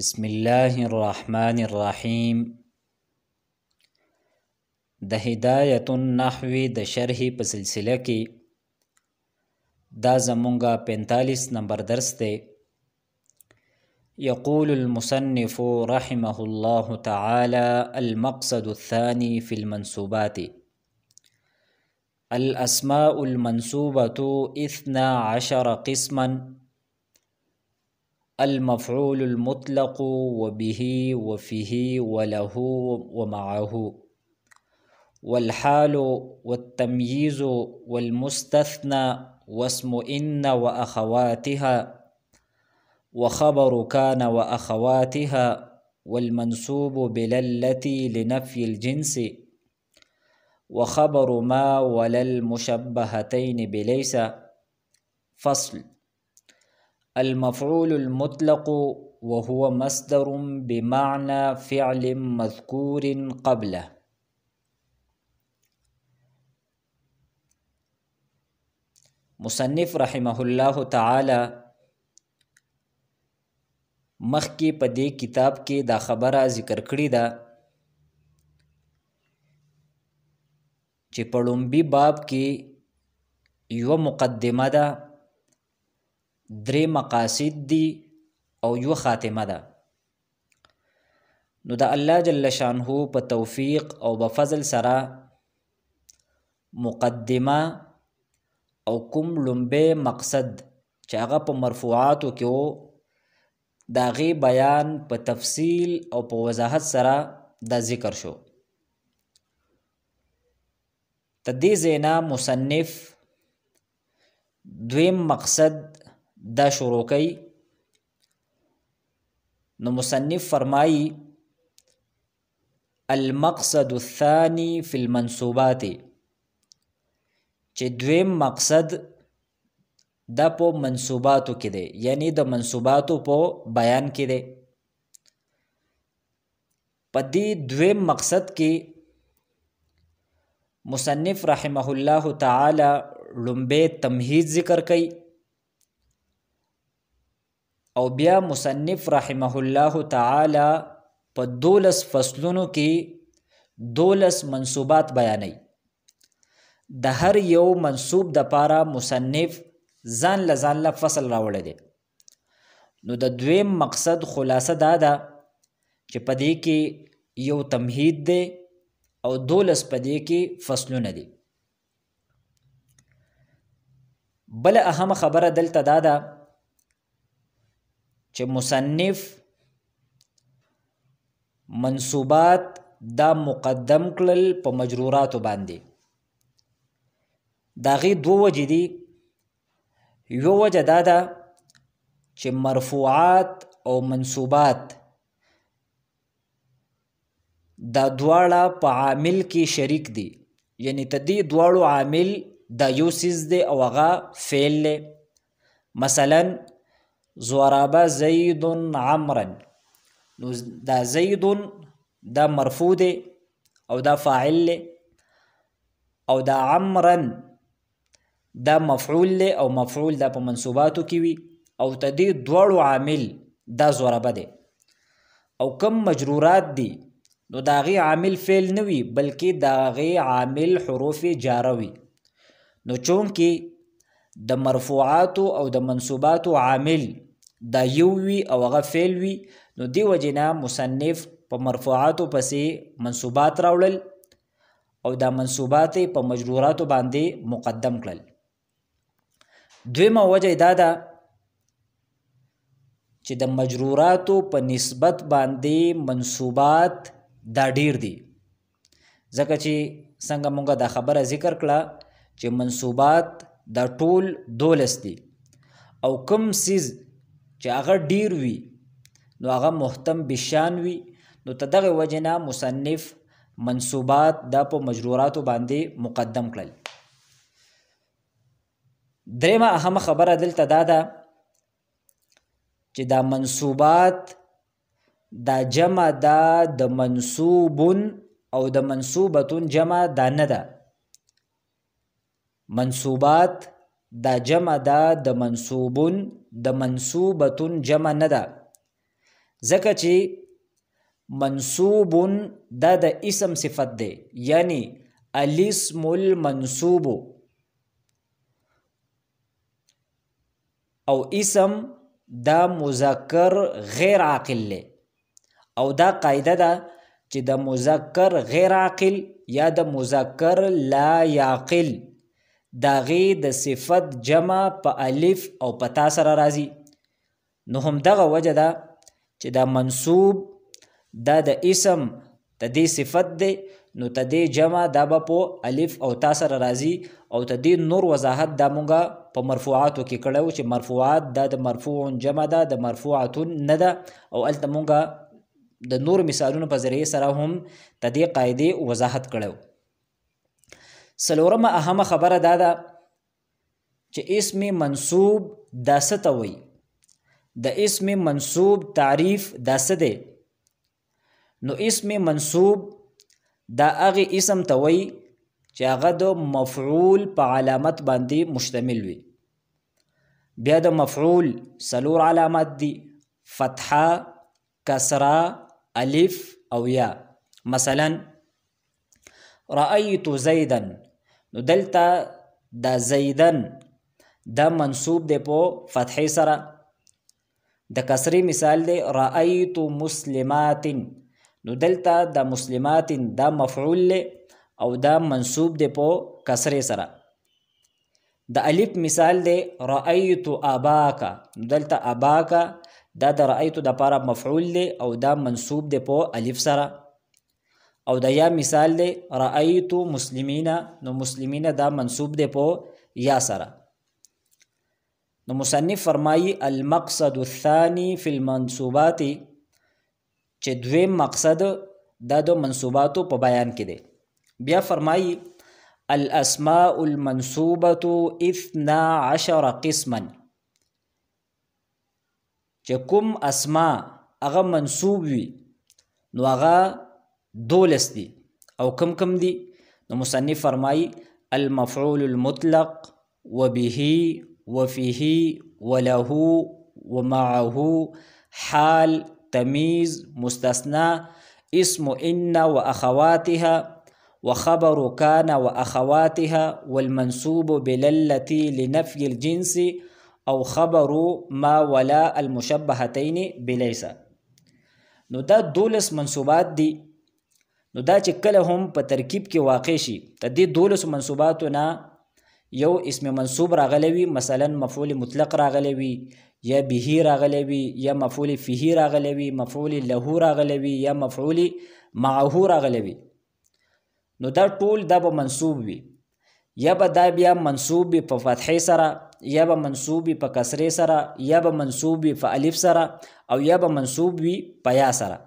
بسم الله الرحمن الرحیم. د هدایت النحو د شرح په سلسله کې دا زمونږه 45 نمبر درس دی. يقول المصنف رحمه الله تعالى: المقصد الثاني في المنصوبات. الأسماء المنصوبة 12 قسما: المفعول المطلق وبه وفيه وله ومعه، والحال والتمييز والمستثنى واسم إن وأخواتها، وخبر كان وأخواتها، والمنصوب بلا التي لنفي الجنس، وخبر ما ولا المشبهتين بليس. فصل: المفعول المطلق وهو مصدر بمعنى فعل مذكور قبله. مصنف رحمه الله تعالی مخکې په دې کتاب کې دا خبره ذکر کړې ده چې په لومبي باب کې یو مقدمه ده، 3 مقاصد دي او یو خاتمه ده. نو د الله جل شانه په توفیق او په فضل سره مقدمه او کوم لومبه مقصد چې هغه په مرفوعاتو کې وو د هغې بیان په تفصیل او په وضاحت سره دا ذکر شو. د دې ځای نه مصنف دویم مقصد دا شروع کوي. نو مصنف فرمایي: المقصد الثاني في المنصوبات، چې دویم مقصد دا په منصوباتو کې دی، یعنی د منصوباتو په بیان کې دی. په دې دویم مقصد کې مصنف رحمه الله تعالی لومبه تمهید ذکر کوي او بیا مصنف رحمه الله تعالی په 12 فصلونو کې 12 منصوبات بیانوي. د هر یو منصوب د پاره مصنف ځان له فصل راوړی دی. نو د دویم مقصد خلاصه دا ده چې په دې کې یو تمهید دی او 12 په دې کې فصلونه دي. بل اهم خبره دلته دا ده چې مصنف منصوبات دا مقدم کړل په مجروراتو باندې. د هغې 2 وجې دي. یو وجه دا ده چې مرفوعات او منصوبات دا دواړه په عامل کې شریک دي، یعنی ته دې دواړو عامل دا یو څیز دی او هغه فعل دی. مثلا ضرب زید عمرا، نو دا زید دا مرفوع دی او دا فاعل دی، او دا عمرا دا مفعول دی او مفعول دا په منصوباتو کې وي، او ته دې دواړو عامل دا ضربه دی. او کم مجرورات دي نو دا غي عامل فعل نه وي بلکې دا غي عامل حروف جاره وي. نو چونکې د مرفوعاتو او د منصوباتو عامل دا یو وي او هغه فعل وي، نو دی وجې نه مصنف په مرفوعاتو پسې منصوبات راوړل او دا منصوبات په مجروراتو باندې مقدم کړل. دویمه وجه دا ده چې د مجروراتو په نسبت باندې منصوبات دا ډیر دي، ځکه چې څنګه مونږه دا خبره ذکر کړه چې منصوبات دا ټول 12 دي او کوم سیز چې هغه ډیر وي نو هغه محتم بشان وي. نو ته دغه وجه نه مصنف منصوبات دا په مجروراتو باندې مقدم کړل. دریمه اهم خبره دلته دا ده چې دا منصوبات دا جمع دا د منصوبون او د منصوبتون جمع دا نه ده. منصوبات دا جمع دا د منصوبون د منصوبتون جمع نه ده، ځکه چې منصوب دا د اسم صفت دی، یعنی الاسم المنصوب، او اسم دا مذکر غیر عاقل لی، او دا قاعده ده چې د مذکر غیر عاقل یا د مذکر لا یعقل داغې د صفت جمع په الف او په تا سره راځي. نو هم دغه وجه ده چې دا منصوب دا د اسم د دې صفت دی، نو د دې جمع دا به په الف او تا سره راځي. او د دې نور وضاحت دا مونږه په مرفوعاتو کې کړو چې مرفوعات دا د مرفوع جمع ده، د مرفوعتون نه ده. او هلته مونږه د نور مثالونو په ذریعه سره هم د دې قاعدې وضاحت کړو. څلورمه اهمه خبره دا ده چې اسم منصوب دا څه ته وایي. د اسم منصوب تعریف دا څه دی؟ نو اسم منصوب دا هغه اسم ته وایي چې هغه د مفعول په علامت باندې مشتمل وي. بیا د مفعول څلور علامات دي: فتحه، کسره، الف او یا. مثلا رأیت زیدن، نو دلته دا زیدن دا منصوب دی په فتحې سره. د کسرې مثال دی رأیت مسلمات، نو دلته دا مسلمات دا مفعول لی او دا منصوب دی په کسرې سره. د الف مثال دی رأیت اباکا، نو دلته اباکا دا د رأیتو د پاره مفعول دی او دا منصوب دی په الف سره. او د یا مثال دی رأیت مسلمین، نو مسلمین دا منصوب دی په یا سره. نو مصنف فرمایی المقصد الثانی فی المنصوبات، چې دویم مقصد دا د منصوباتو په بیان کې دی. بیا فرمایی الاسماء المنصوبة 12 قسما، چې کوم اسماء هغه منصوب وي نو هغه 12 دي. او کم دي؟ نو مصنف فرمایی المفعول المطلق وبه وفيه وله ومعه حال تمیز مستثنى اسم ان واخواتها وخبر كان واخواتها والمنصوب بللتي لنفي الجنس او خبر ما ولا المشبهتين بليس. نو دا 12 منصوبات دي. نو دا چې کله هم په ترکیب کې واقع شي د دې 12 منصوباتو نه یو اسم منصوب راغلی وي، مثلا مفعول مطلق راغلی وي، یا به راغلی وي، یا مفعول فيه راغلی وي، مفعول له راغلی وي، یا مفعول معه راغلی وي، نو دا ټول دا به منصوب وي. یا به دا بیا منصوب وي په فتحې سره، یا به منصوب وي په کسرې سره، یا به منصوب وي په الف سره، او یا به منصوب وي په یا سره.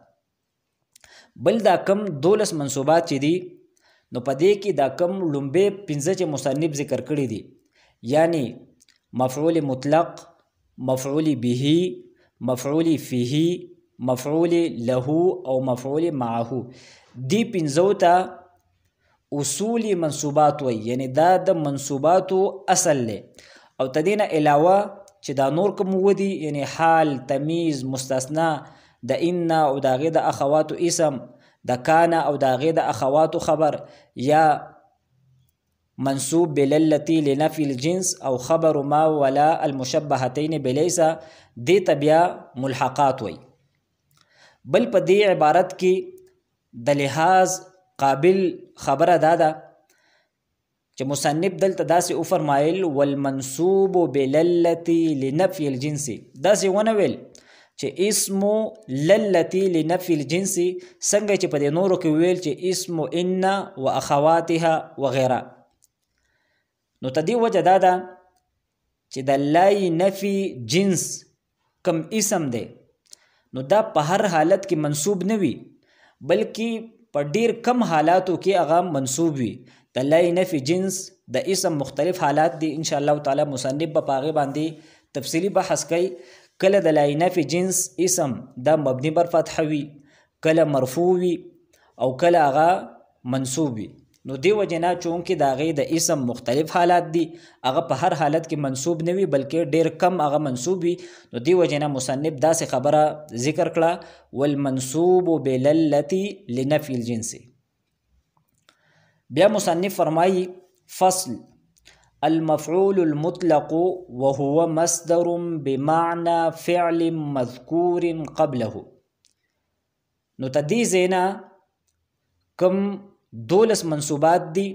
بل دا کم 12 منصوبات چې دي نو په دې کې دا کم لومبې 15 چې مصنف ذکر کړي دي، یعنی مفعول مطلق، مفعول به، مفعول فيه، مفعول له او مفعول معه، دی 15 ته اصول منصوبات وي، یعنی دا د منصوباتو اصل له. او تدینه علاوه چې دا نور کوم ودی، یعنی حال، تمیز، مستثنا، د ان او د غیر د اخواتو اسم، د کان او د غیر د اخواتو خبر، یا منصوب بللتی لنفی الجنس او خبر ما ولا المشبهتین بلیس، دی تبیا ملحقات وي. بل په دې عبارت کې د لحاظ قابل خبره داده چې مصنف دلته داسې وفرمایل والمنصوب بللتی لنفی الجنس، داسې ونه ویل چې اسم للتی لنفی الجنس څنګه چې په دې نورو کې ویل چې اسم ان و اخواتها وغیره. نو تدې وجه دا ده چې د لای نفی جنس کم اسم دی نو دا په هر حالت کې منصوب نه وي، بلکې په ډیر کم حالاتو کې هغه منصوب وي. د لای نفی جنس د اسم مختلف حالات دي، ان شاء الله تعالی مصنف په هغه باندې تفصیلی بحث کوي. کله د لای نفی جنس اسم دا مبني بر فتح وي، کله مرفوع وي، او کله هغه منصوب وي. نو دی وجنا چونکې د هغې د اسم مختلف حالات دي، هغه په هر حالت کې منصوب نه وي بلکې ډیر کم هغه منصوب وي. نو دی وجنا مصنف داسې خبره ذکر کړه والمنصوب بللتی لنفي الجنس. بیا مصنف فرمایي فصل المفعول المطلق وهو مصدر بمعنى فعل مذكور قبله. نو تدی زینا کم 12 منصوبات دي،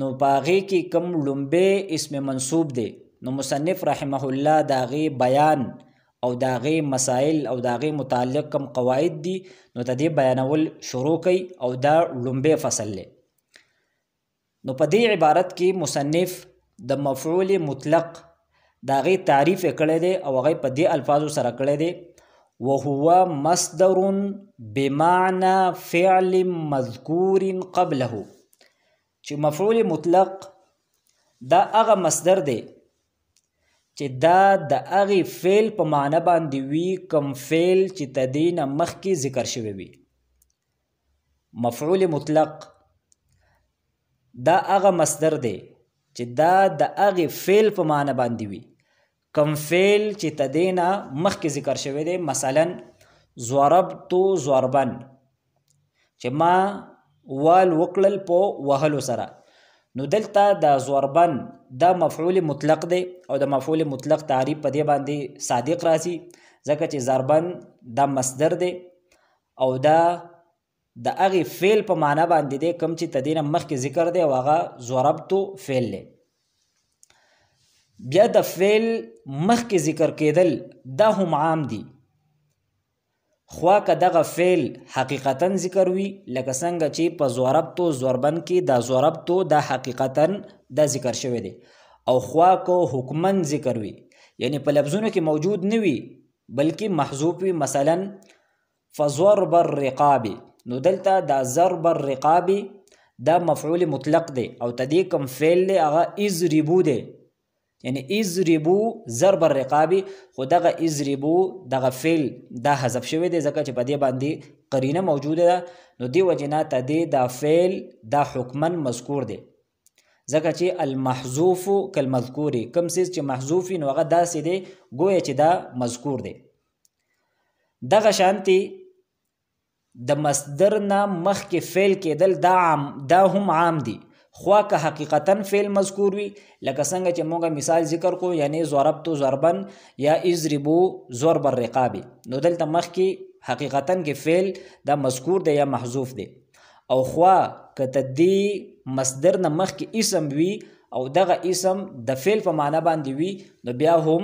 نو باغی کی کم لومبه اسم منصوب دی. نو مصنف رحمه الله داغی بیان او داغی مسائل او داغی متعلق کم قواعد دی نو تدی بیانول شروع کی او دا لومبه فصل لی. نو په دې عبارت کې مصنف د مفعول مطلق داغی تعریف کړی دی او هغه په دې الفاظو سره کړی دی وهو مصدر بمعنى فعل مذكور قبله. چې مفعول مطلق دا هغه مصدر دی چې دا د هغې فعل په معنی باندې وي کوم فعل چې د دې نه مخکې ذکر شوی وي. مفعول مطلق دا هغه مصدر دی چې دا د هغې فعل په معنی باندې وي کم فعل چې تدینا مخکې ذکر شوی دی. مثلا ضربتو ضربن چې ما وال وکړل په وهلو سره، نو دلته د ضربن دا مفعول مطلق دی او د مفعول مطلق تعریف په دې باندې صادق راځي ځکه چې ضربن دا مصدر دی او دا د هغې فعل په معنی باندې دی کوم چې تدینا مخکې ذکر دی او هغه ضربتو فعل دی. بیا د فعل مخکې ذکر کېدل دا هم عام دي، خوا که دغه فعل حقیقتا ذکر وي لکه څنګه چې په ضربتو ضربن کې دا ضربتو دا حقیقتا دا ذکر شوی دی، او خوا که حکمن ذکر وي یعنی په لفظونو کې موجود نه وي بلکې محذوف وي. مثلا فضرب الرقاب، نو دلته دا ضرب الرقاب دا مفعول مطلق دی او تدې کوم فعل دی هغه اضربو دی، یعنی اضربو ضرب الرقاب، خو دغه اضربو دغه فعل دا حذف شوی دی ځکه چې په دې باندې قرینه موجوده ده. نو دی وجنا تدې دا فعل دا حکمن مذکور دی ځکه چې المحذوف کالمذکور، کوم څیز چې محذوف وي نو هغه داسې دی گویا چې دا مذکور دی. دغه شانتي د مصدر نه مخکې فعل کېدل دا هم عام دي، خوا که حقیقتا فعل مذکور وي لکه څنګه چې موږ مثال ذکر کو یعنی ضربتو ضربن یا اضربو ضرب الرقاب، نو دلته مخکې حقیقتا کې فعل دا مذکور دی یا محذوف دی. او خوا که تدې مصدر نه مخکې اسم وي او دغه اسم د فعل په معنی باندې وي نو بیا هم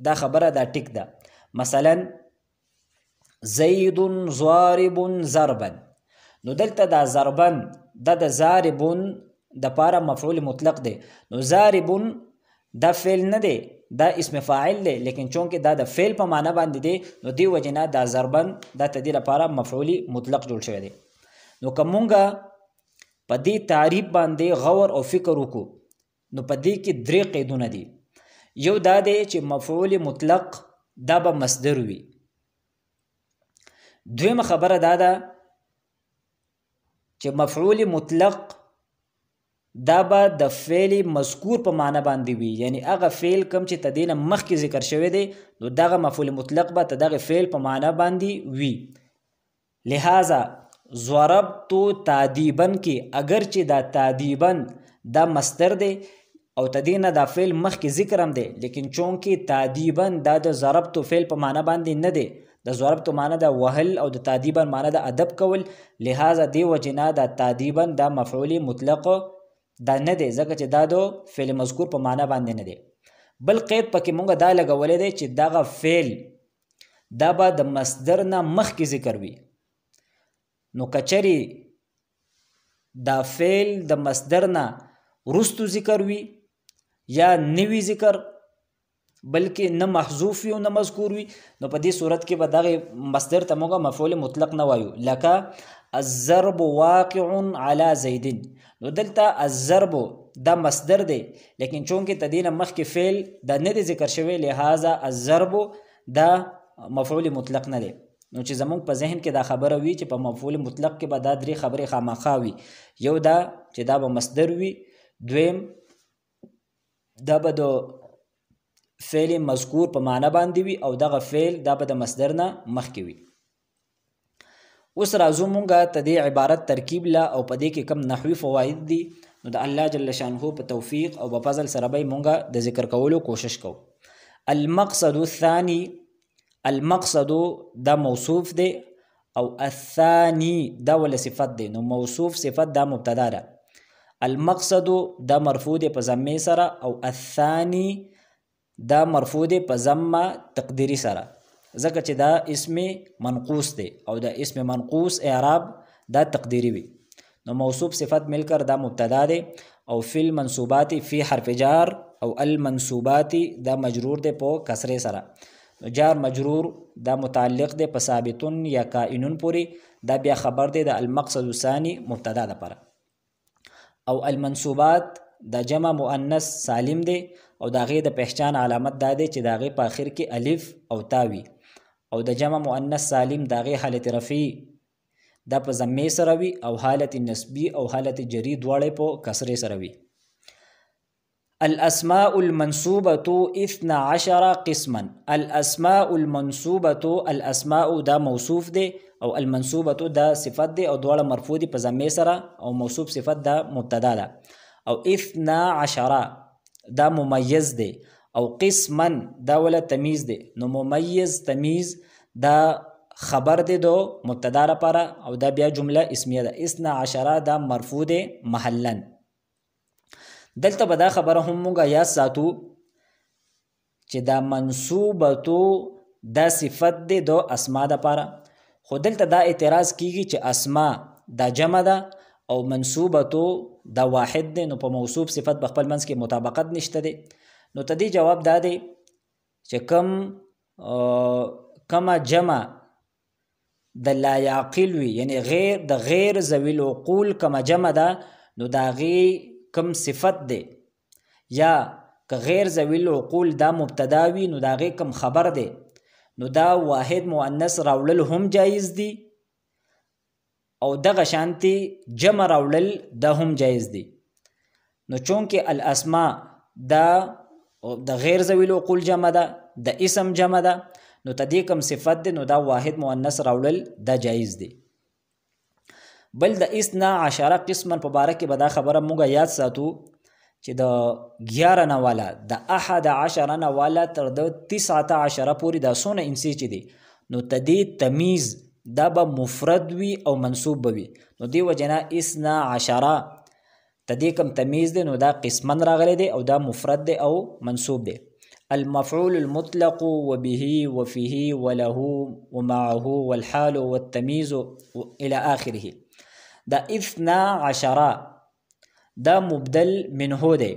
دا خبره دا ټیک ده. مثلا زید ضارب ضربا، نو دلته دا ضربن دا د ضاربون د پاره مفعول مطلق دی، نو ضاربون دا فعل نه دی دا اسم فاعل دی لیکن چونکه دا د فعل په معنی باندې دی نو دی وجنا دا ضربن دا تدې لپاره مفعول مطلق جوړ شوی دی. نو که مونږه په دې تعریف باندې غور او فکر وکړو نو په دې کې 3 قیدونه دي. یو دا دی چې مفعول مطلق دا به مصدر وي. دویمه خبره دا ده چې مفعول مطلق دا به د فعل مذکور په معنی باندې وي، یعنی هغه فعل کوم چې تدینه مخکې ذکر شوی دی نو دغه مفعول مطلق به دغه فعل په معنی باندې وي. لہذا ضربتو تعدیبا کې اگر چې دا تعدیبا دا مصدر دی او تدینه دا فعل مخکې ذکر هم دی لیکن چونکه تعدیبا دا د ضربتو فعل په معنی باندې نه دی، د ضربتو معنی دا وهل او د تعدیبا معنی دا ادب کول، لہذا دی وجنا دا تعدیبا دا مفعول مطلق دا نه دی ځکه چې دا د فعل مذکور په معنی باندې نه دی. بل قید پکې مونږ دا لګولی دی چې دغه فعل دا به د مصدر نه مخکې ذکر وي، نو کچرې دا فعل د مصدر نه وروستو ذکر وي یا نوي ذکر بلکې نه محذوف وي او نه مذکور وي نو په دې صورت کې به دغه مصدر ته موږ مفعول مطلق نه وایو. لکه الضرب واقع علی زید، نو دلته الضرب دا مصدر دی لیکن چونکه تدینه مخکې فعل دا نه دی ذکر شوی لہذا الضرب دا مفعول مطلق نه دی. نو چې زمونږ په ذهن کې دا خبره وي چې په مفعول مطلق کې به دا درې خبرې خامخا وي. یو دا چې دا به مصدر وي، دویم دا به د فعل مذکور په معنا باندې وي او دغه فعل دا به د مصدر نه مخکې وي. اوس راځو مونږه ته دې عبارت ترکیب لا او په دې کې کم نحوي فواید دي، نو د الله جل شانه په توفیق او په فضل سره به مونږه د ذکر کولو کوشش کوو. المقصد الثاني، المقصد دا موصوف دی او الثاني دا ول صفت دی، نو موصوف صفت دا مبتدا ده. المقصد دا مرفوع دی په ضمه سره او الثاني دا مرفوع دی په ضمه تقدیری سره، ځکه چې دا اسم منقوص دی او دا اسم منقوص اعراب دا تقدیری وي. نو موصوف صفت مل کر دا مبتدا دی او فی المنصوبات فی حرف جار او المنصوبات دا مجرور دی په کسره سره. نو جار مجرور دا متعلق دی په ثابتون یا کائنون پوری، دا بیا خبر دی د المقصد الثانی مبتدا ده پر. او المنصوبات دا جمع مؤنث سالم دی او دا غي د پہچان علامت دا دی چې دا غي په اخر کې الف او تاوی، او د جمع مؤنث سالم دا غي حالت رفعی دا په ضمه سره وي او حالت نسبی او حالت جری دواړه په کسره سره وي. الاسماء المنصوبة 12 قسما. الاسماء المنصوبة، الاسماء دا موصوف دی او المنصوبة دا صفت دی او دواړه مرفوع دي په ضمه سره او موصوف صفت دا مبتدا ده. او 12 دا ممیز دی او قسما دا ولا تمیز دی. نو ممیز تمیز دا خبر دی دو مبتدا لپاره او دا بیا جمله اسمیه ده. 12 دا مرفوع دی محلا. دلته به دا خبره هم مونږه یاد ساتو چې دا منصوبتو دا صفت دی دو اسما لپاره، خو دلته دا اعتراض کیږي چې اسما دا جمع ده او منصوبتو دا واحد دی، نو په موصوف صفت بخپل منځ کې مطابقت نشته دی. نو ته دې جواب دا دی چې کما جمع د لا یعقل وي، یعنی غیر د غیر ذوی العقول کما جمع ده، نو دا غي کم صفت دی، یا که غیر ذوی العقول دا مبتدا وي نو دا غي کم خبر دی، نو دا واحد مؤنث راوړل هم جایز دی او دغه شانتی جمع راوړل دا هم جایز دی. نو چونکه الاسماء دا د غیر ذوی العقول جمع ده، د اسم جمع ده، نو تدې کم صفت دی، نو دا واحد مؤنث راوړل دا جایز دی. بل د 12 قسما په باره کې به دا خبره موږ یاد ساتو چې د 11 نه والا د 11 نه والا تر د 19 پورې دا څونه انسی چې دی، نو تدې تمیز دا به مفرد وي او منصوب به وي. نو دی وجنا 12 تدې کم تمیز دی، نو دا قسمن راغلی دی او دا مفرد دی او منصوب دی. المفعول المطلق وبه وفيه وله ومعه والحال والتمييز الى اخره. دا 12 دا مبدل منه دی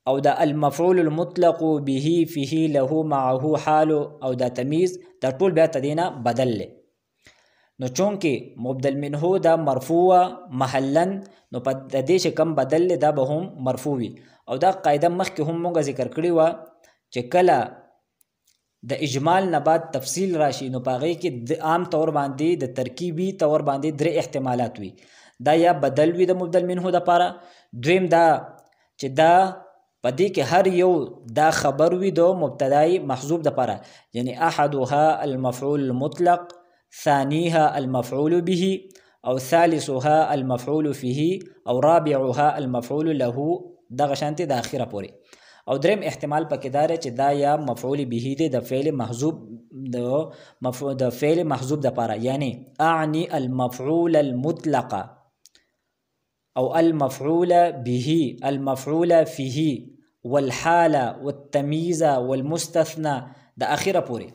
او دا المفعول المطلق به فيه له معه حال او دا تمیز دا ټول بیا تدینا بدل لی. نو چونکه مبدل منه دا مرفوع محلا، نو په دې چې کم بدل لی دا به هم مرفوع وي. او دا قاعده مخکې هم موږ ذکر کړی و چې کله د اجمال نه بعد تفصیل راشي نو په هغې کې عام طور باندې د ترکیبي طور باندې 3 احتمالات وي. دا یا بدل وي د مبدل منه دپاره، دویم دا چې دا په دې کې هر یو دا خبر وي د مبتدای محذوب دپاره، یعنی احدها المفعول المطلق، ثانیها المفعول به، او ثالثها المفعول فيه، او رابعها المفعول له، دغه شانتي د اخره پورې. او دریم احتمال پکې دار چې دا یا مفعول به دی د فعل محذوب د فعل محذوب د پاره، یعنی اعني المفعول المطلق او المفعول به، المفعول فيه، والحال والتمييز والمستثنى د اخره پورې.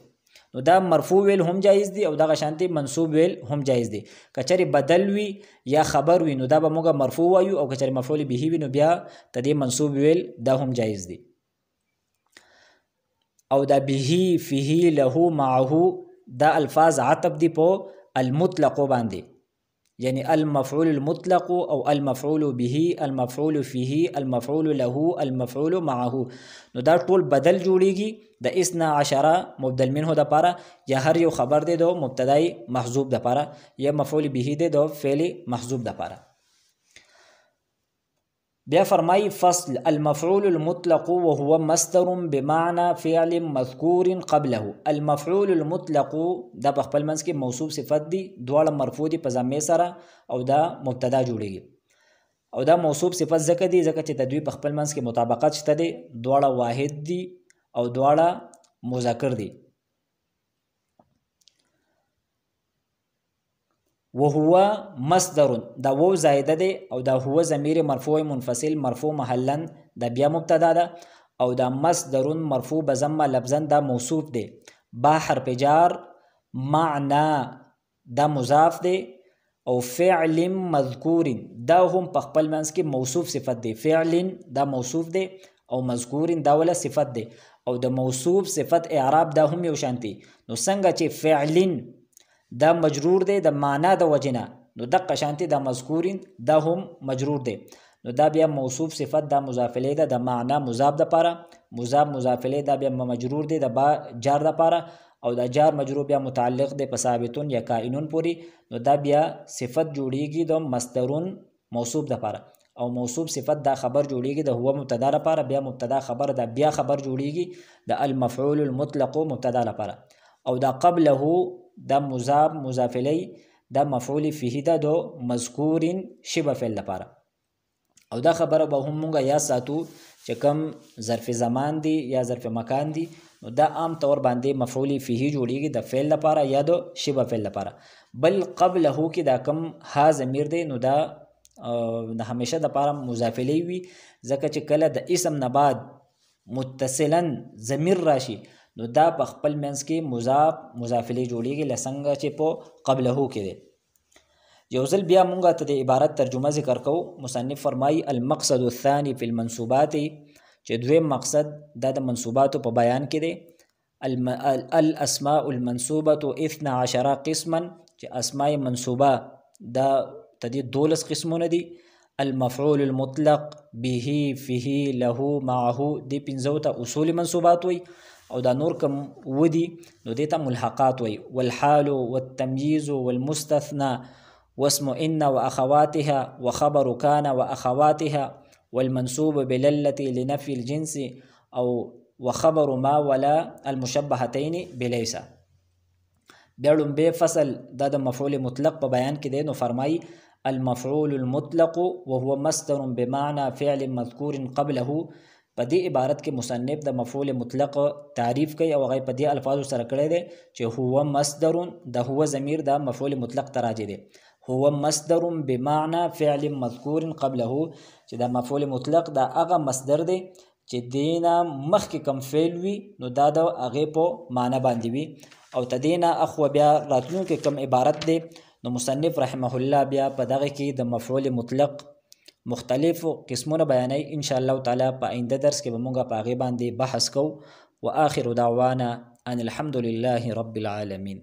نو دا مرفوع ویل هم جایز دی او دغه شانتي منصوب ویل هم جایز دی. کچری بدل وی یا خبر وی نو دا به موږ مرفوع وایو، او کچری مفعول به وی نو بیا تدې منصوب ویل دا هم جایز دی. او دا به فيه له معه دا الفاظ عطب دی په المطلق باندې، یعنی المفعول المطلق او المفعول به، المفعول فيه، المفعول له، المفعول معه. نو دا ټول بدل جوړیږي د 12 مبدل منه د پاره، یا هر یو خبر دی د مبتدای محذوب د پاره، یا مفعول به دی د فعل محذوب د پاره. بیا فرمای فصل المفعول المطلق وهو مصدر بمعنى فعل مذكور قبله. المفعول المطلق دا په خپل منځ کې موصوف صفت دی، دواړه مرفوع دي په ضمیر سره او دا مبتدا جوړیږي. او دا موصوف صفت ځکه دی ځکه چې د دوی په خپل منځ کې مطابقت شته دی، دواړه واحد دي او دواړه مذکر دي. وهو مصدر دا وو زائده دی او دا هو ضمیر مرفوع منفصل مرفوع محلا دا بیا مبتدا ده، او دا مصدر مرفوع بضمه لفظا دا موصوف دی. با حرف جار، معنا دا مضاف دی، او فعل مذکور دا هم په خپل منځ کې موصوف صفت دی. فعل دا موصوف دی او مذکور دا ولا صفت دی، او د موصوف صفت اعراب دا هم یو شانتي. نو څنګه چې فعل دا مجرور دی د معنا د وجنه، نو دقه شانتي دا مذکورین دا هم مجرور دی. نو دا بیا موصوف صفت دا مضاف الیه ده، د معنا مضاف د پاره، مضاف مضاف الیه دا بیا مجرور دی د با جار د پاره، او دا جار مجرور بیا متعلق دی په ثابتون یا کائنون پوری. نو دا بیا صفت جوړیږي د مصدرون موصوف د پاره، او موصوف صفت دا خبر جوړیږي د هو مبتدا لپاره، بیا مبتدا خبر دا بیا خبر جوړیږي د المفعول المطلق مبتدا لپاره. او دا قبله دا مضاف مضاف الیه دا مفعول فيه دا دو مذکور شبه فعل لپاره. او دا خبره به هم مونږه یا ساتو چې کم ظرف زمان دی یا ظرف مکان دی، نو دا عام طور باندې مفعول فيه جوړیږي د فعل لپاره یا د شبه فعل لپاره. بل قبله کې دا کم ها ضمیر دی، نو دا همیشه د لپاره مضاف الیه وي، ځکه چې کله د اسم نه بعد متصلا ضمیر راشي نو دا په خپل منځ کې مضاف مضاف الیه جوړیږي، لسنګه چې په قبله کې دی. یو ځل بیا مونږ ته د عبارت ترجمه ذکر کوو. مصنف فرمای المقصد الثاني في المنصوبات، چې دویم مقصد دا د منصوباتو په بیان کې دی. الاسماء المنصوبه 12 قسما، چې اسماء منصوبه دا تدې 12 قسمونه دي. المفعول المطلق به فيه له معه، دی 15 اصول منصوبات وي، او دا نور کم ودی نو دیتا ملحقات وي. والحال والتمييز والمستثنى واسم ان واخواتها وخبر كان واخواتها والمنصوب بللة لنفي الجنس او وخبر ما ولا المشبهتين بليس. بیا لومبی فصل دا د مفعول مطلق په بیان کې دی. نو فرمای المفعول المطلق وهو مصدر بمعنى فعل مذكور قبله. په دې عبارت کې مصنف د مفعول مطلق تعریف کوي او هغه په دې الفاظو سره کړی دی چې هو مصدر، د هو ضمیر د مفعول مطلق ته راځي دی. هو مصدر بمعنى فعل مذکور قبله، چې د مفعول مطلق د هغه مصدر دی چې دینه مخکې کم فعل وي نو دا د هغې په معنی باندې وي، او تدینه اخو بیا راتلونکي کم عبارت دی. نو مصنف رحمه الله بیا په دغه کې د مفعول مطلق مختلف قسمونه بیانوي. ان شاء الله تعالی په آینده درس کې به مونږ په هغې باندې بحث کوو. واخر دعوانا ان الحمد لله رب العالمین.